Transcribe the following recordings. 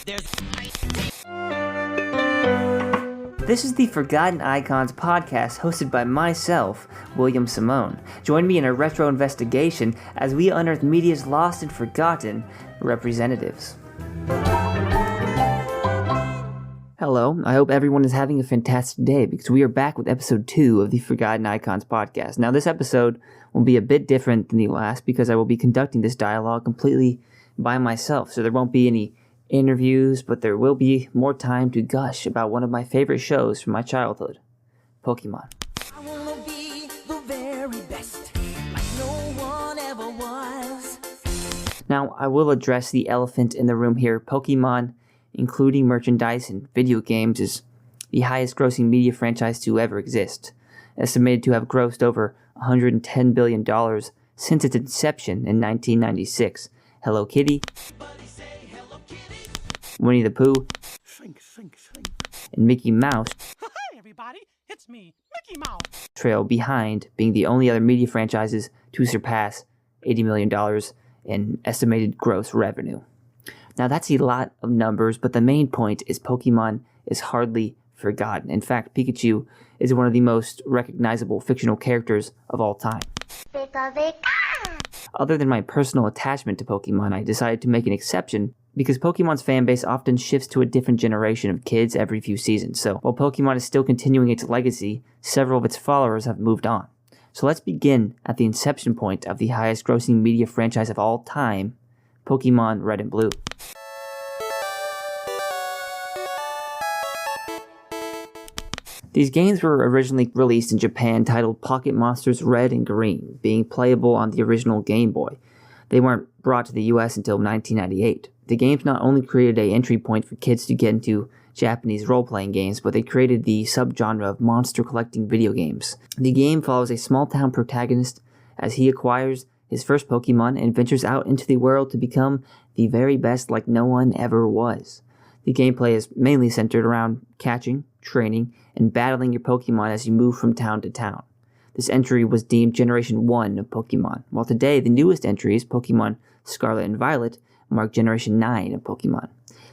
This is the Forgotten Icons podcast hosted by myself, William Simone. Join me in a retro investigation as we unearth media's lost and forgotten representatives. Hello, I hope everyone is having a fantastic day because we are back with episode 2 of the Forgotten Icons podcast. Now this episode will be a bit different than the last because I will be conducting this dialogue completely by myself, so there won't be any interviews, but there will be more time to gush about one of my favorite shows from my childhood, Pokemon. I wanna be the very best, like no one ever was. Now, I will address the elephant in the room here. Pokemon, including merchandise and video games, is the highest grossing media franchise to ever exist, estimated to have grossed over $110 billion since its inception in 1996. Hello Kitty, Winnie the Pooh, and Mickey Mouse Hi everybody, it's me, Mickey Mouse. trail behind being the only other media franchises to surpass $80 million in estimated gross revenue. Now that's a lot of numbers, but the main point is Pokemon is hardly forgotten. In fact, Pikachu is one of the most recognizable fictional characters of all time. Other than my personal attachment to Pokemon, I decided to make an exception because Pokemon's fanbase often shifts to a different generation of kids every few seasons. So while Pokemon is still continuing its legacy, several of its followers have moved on. So let's begin at the inception point of the highest grossing media franchise of all time, Pokemon Red and Blue. These games were originally released in Japan titled Pocket Monsters Red and Green, being playable on the original Game Boy. They weren't brought to the US until 1998. The games not only created an entry point for kids to get into Japanese role-playing games, but they created the subgenre of monster collecting video games. The game follows a small-town protagonist as he acquires his first Pokemon and ventures out into the world to become the very best like no one ever was. The gameplay is mainly centered around catching, training, and battling your Pokemon as you move from town to town. This entry was deemed Generation 1 of Pokemon, while today the newest entries, Pokemon Scarlet and Violet, mark Generation 9 of Pokemon.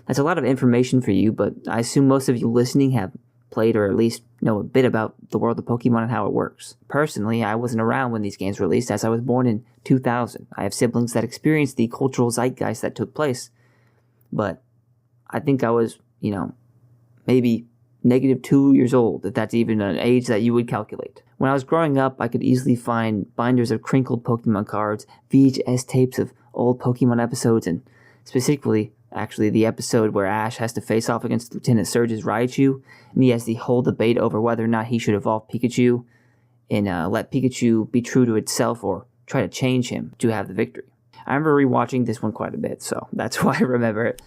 That's a lot of information for you, but I assume most of you listening have played or at least know a bit about the world of Pokemon and how it works. Personally, I wasn't around when these games were released as I was born in 2000. I have siblings that experienced the cultural zeitgeist that took place, but I think I was, maybe -2 years old, if that's even an age that you would calculate. When I was growing up, I could easily find binders of crinkled Pokemon cards, VHS tapes of old Pokemon episodes, and specifically, actually, the episode where Ash has to face off against Lieutenant Surge's Raichu, and he has the whole debate over whether or not he should evolve Pikachu and let Pikachu be true to itself or try to change him to have the victory. I remember rewatching this one quite a bit, so that's why I remember it.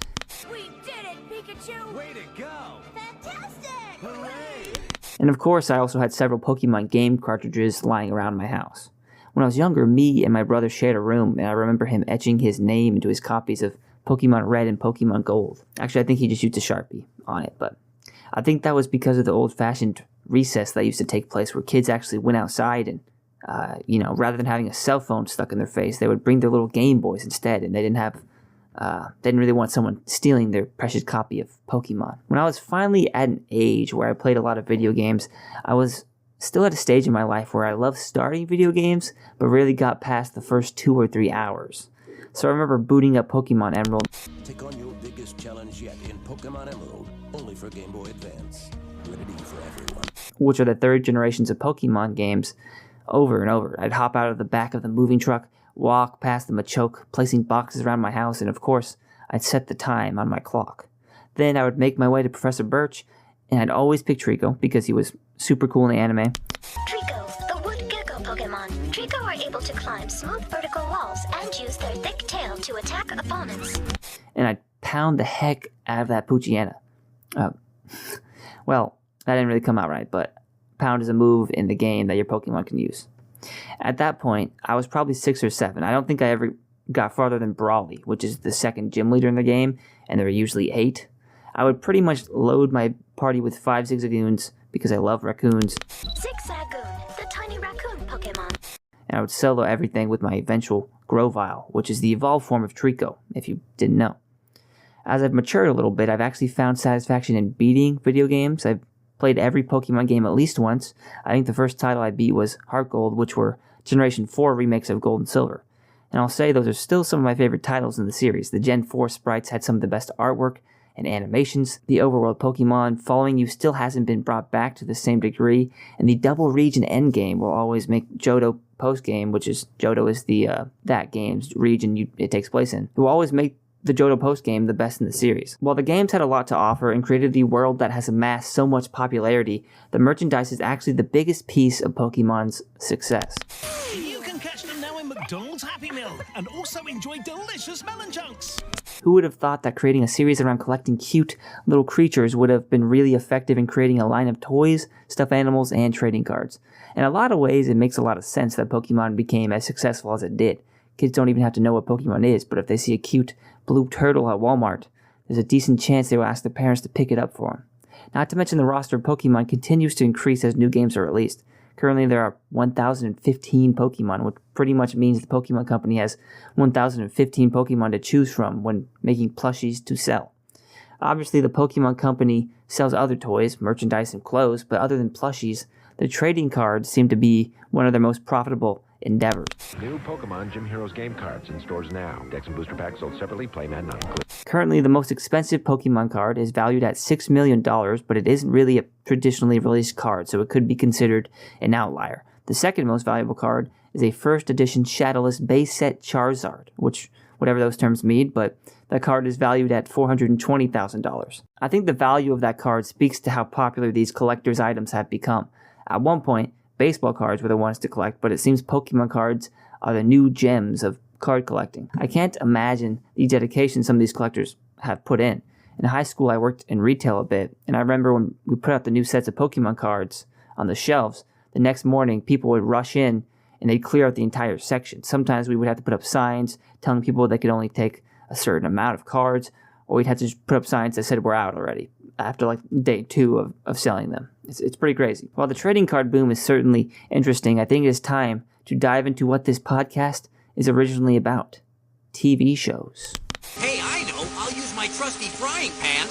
We did it, Pikachu! Way to go! Fantastic! Hooray! And of course, I also had several Pokemon game cartridges lying around my house. When I was younger, me and my brother shared a room, and I remember him etching his name into his copies of Pokemon Red and Pokemon Gold. Actually, I think he just used a Sharpie on it, but I think that was because of the old-fashioned recess that used to take place where kids actually went outside and, rather than having a cell phone stuck in their face, they would bring their little Game Boys instead, and they didn't really want someone stealing their precious copy of Pokemon. When I was finally at an age where I played a lot of video games, I was still at a stage in my life where I loved starting video games, but rarely got past the first 2 or 3 hours. So I remember booting up Pokemon Emerald. Take on your biggest challenge yet in Pokemon Emerald, only for Game Boy Advance. Rated for everyone. Which are the third generations of Pokemon games, over and over. I'd hop out of the back of the moving truck, walk past the Machoke, placing boxes around my house, and of course, I'd set the time on my clock. Then I would make my way to Professor Birch, and I'd always pick Trico because he was super cool in the anime. Trico, the wood gecko Pokemon. Trico are able to climb smooth vertical walls and use their thick tail to attack opponents. And I'd pound the heck out of that Poochyena. Well, that didn't really come out right, but pound is a move in the game that your Pokemon can use. At that point, I was probably 6 or 7. I don't think I ever got farther than Brawly, which is the second gym leader in the game, and there were usually 8. I would pretty much load my party with 5 Zigzagoons because I love raccoons. Zigzagoon, the tiny raccoon Pokemon. And I would solo everything with my eventual Grovyle, which is the evolved form of Trico, if you didn't know. As I've matured a little bit, I've actually found satisfaction in beating video games. I've played every Pokemon game at least once. I think the first title I beat was Heart Gold, which were Generation 4 remakes of Gold and Silver. And I'll say those are still some of my favorite titles in the series. The Gen 4 sprites had some of the best artwork and animations. The overworld Pokemon following you still hasn't been brought back to the same degree. And the double region endgame will always make Johto postgame, which is Johto is the that game's region it takes place in. It will always make the Johto postgame the best in the series. While the games had a lot to offer and created the world that has amassed so much popularity, the merchandise is actually the biggest piece of Pokemon's success. You can catch them now in McDonald's Happy Meal and also enjoy delicious melon chunks. Who would have thought that creating a series around collecting cute little creatures would have been really effective in creating a line of toys, stuffed animals, and trading cards? In a lot of ways, it makes a lot of sense that Pokemon became as successful as it did. Kids don't even have to know what Pokemon is, but if they see a cute blue turtle at Walmart, there's a decent chance they will ask their parents to pick it up for them. Not to mention the roster of Pokemon continues to increase as new games are released. Currently there are 1,015 Pokemon, which pretty much means the Pokemon Company has 1,015 Pokemon to choose from when making plushies to sell. Obviously the Pokemon Company sells other toys, merchandise, and clothes, but other than plushies, the trading cards seem to be one of their most profitable endeavors. New Pokemon Gym Heroes game cards in stores now. Dex and booster packs sold separately, playmat not included. Currently, the most expensive Pokemon card is valued at $6 million, but it isn't really a traditionally released card, so it could be considered an outlier. The second most valuable card is a first edition Shadowless base set Charizard, which, whatever those terms mean, but that card is valued at $420,000. I think the value of that card speaks to how popular these collector's items have become. At one point, baseball cards were the ones to collect, but it seems Pokemon cards are the new gems of card collecting. I can't imagine the dedication some of these collectors have put in. In high school, I worked in retail a bit, and I remember when we put out the new sets of Pokemon cards on the shelves, the next morning people would rush in and they'd clear out the entire section. Sometimes we would have to put up signs telling people they could only take a certain amount of cards, or we'd have to just put up signs that said we're out already after like day 2 of selling them. It's pretty crazy. While the trading card boom is certainly interesting, I think it is time to dive into what this podcast is originally about. TV shows. Hey, I know. I'll use my trusty frying pan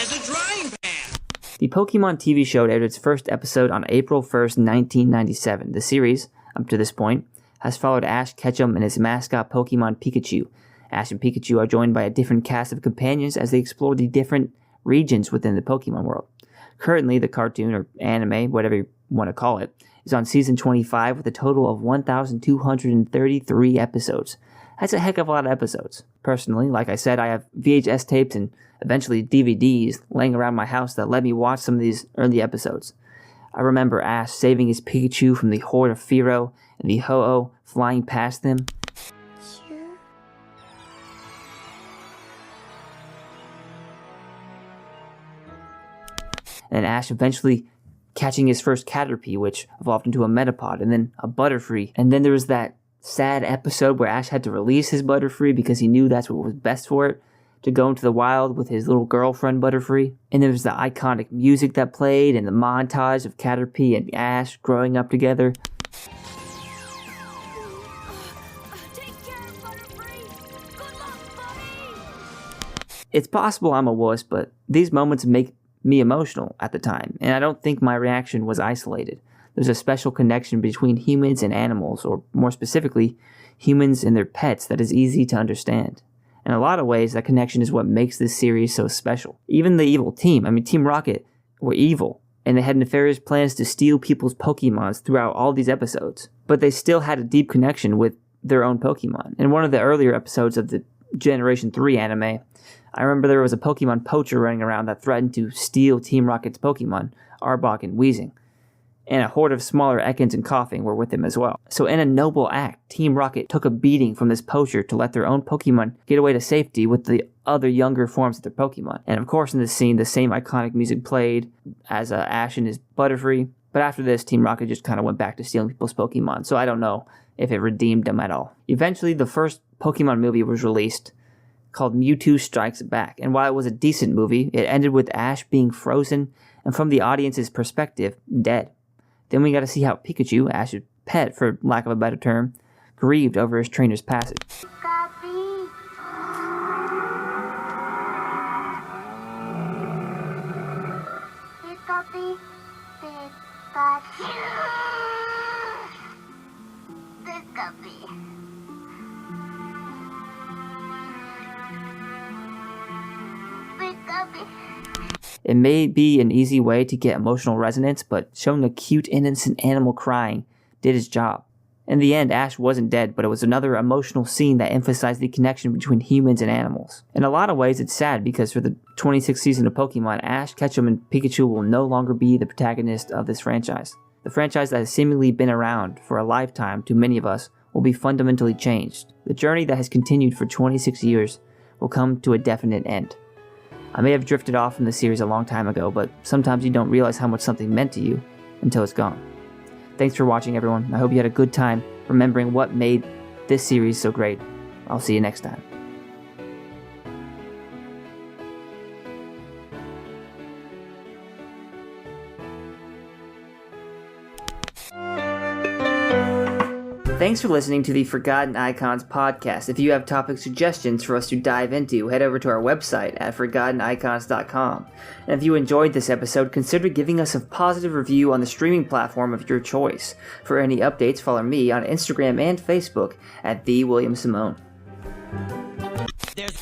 as a drying pan. The Pokemon TV show aired its first episode on April 1st, 1997. The series, up to this point, has followed Ash Ketchum and his mascot Pokemon Pikachu. Ash and Pikachu are joined by a different cast of companions as they explore the different regions within the Pokemon world. Currently, the cartoon, or anime, whatever you want to call it, is on season 25 with a total of 1,233 episodes. That's a heck of a lot of episodes. Personally, like I said, I have VHS tapes and eventually DVDs laying around my house that let me watch some of these early episodes. I remember Ash saving his Pikachu from the horde of Fearow and the Ho-Oh flying past them. And Ash eventually catching his first Caterpie, which evolved into a Metapod, and then a Butterfree. And then there was that sad episode where Ash had to release his Butterfree because he knew that's what was best for it, to go into the wild with his little girlfriend Butterfree. And there was the iconic music that played and the montage of Caterpie and Ash growing up together. Take care, Butterfree. Good luck, buddy. It's possible I'm a wuss, but these moments make me emotional at the time, and I don't think my reaction was isolated. There's a special connection between humans and animals, or more specifically, humans and their pets, that is easy to understand. In a lot of ways, that connection is what makes this series so special. Even the evil team, Team Rocket, were evil, and they had nefarious plans to steal people's Pokemons throughout all these episodes, but they still had a deep connection with their own Pokemon. In one of the earlier episodes of the Generation 3 anime, I remember there was a Pokemon poacher running around that threatened to steal Team Rocket's Pokemon, Arbok and Weezing. And a horde of smaller Ekans and Coughing were with him as well. So in a noble act, Team Rocket took a beating from this poacher to let their own Pokemon get away to safety with the other younger forms of their Pokemon. And of course in this scene, the same iconic music played as Ash and his Butterfree. But after this, Team Rocket just kind of went back to stealing people's Pokemon, so I don't know if it redeemed them at all. Eventually, the first Pokemon movie was released, called Mewtwo Strikes Back, and while it was a decent movie, it ended with Ash being frozen and, from the audience's perspective, dead. Then we got to see how Pikachu, Ash's pet for lack of a better term, grieved over his trainer's passage. It may be an easy way to get emotional resonance, but showing a cute, innocent animal crying did its job. In the end, Ash wasn't dead, but it was another emotional scene that emphasized the connection between humans and animals. In a lot of ways, it's sad because for the 26th season of Pokemon, Ash, Ketchum, and Pikachu will no longer be the protagonist of this franchise. The franchise that has seemingly been around for a lifetime to many of us will be fundamentally changed. The journey that has continued for 26 years will come to a definite end. I may have drifted off from the series a long time ago, but sometimes you don't realize how much something meant to you until it's gone. Thanks for watching, everyone. I hope you had a good time remembering what made this series so great. I'll see you next time. Thanks for listening to the Forgotten Icons podcast. If you have topic suggestions for us to dive into, head over to our website at forgottenicons.com. And if you enjoyed this episode, consider giving us a positive review on the streaming platform of your choice. For any updates, follow me on Instagram and Facebook at @TheWilliamSimone. There's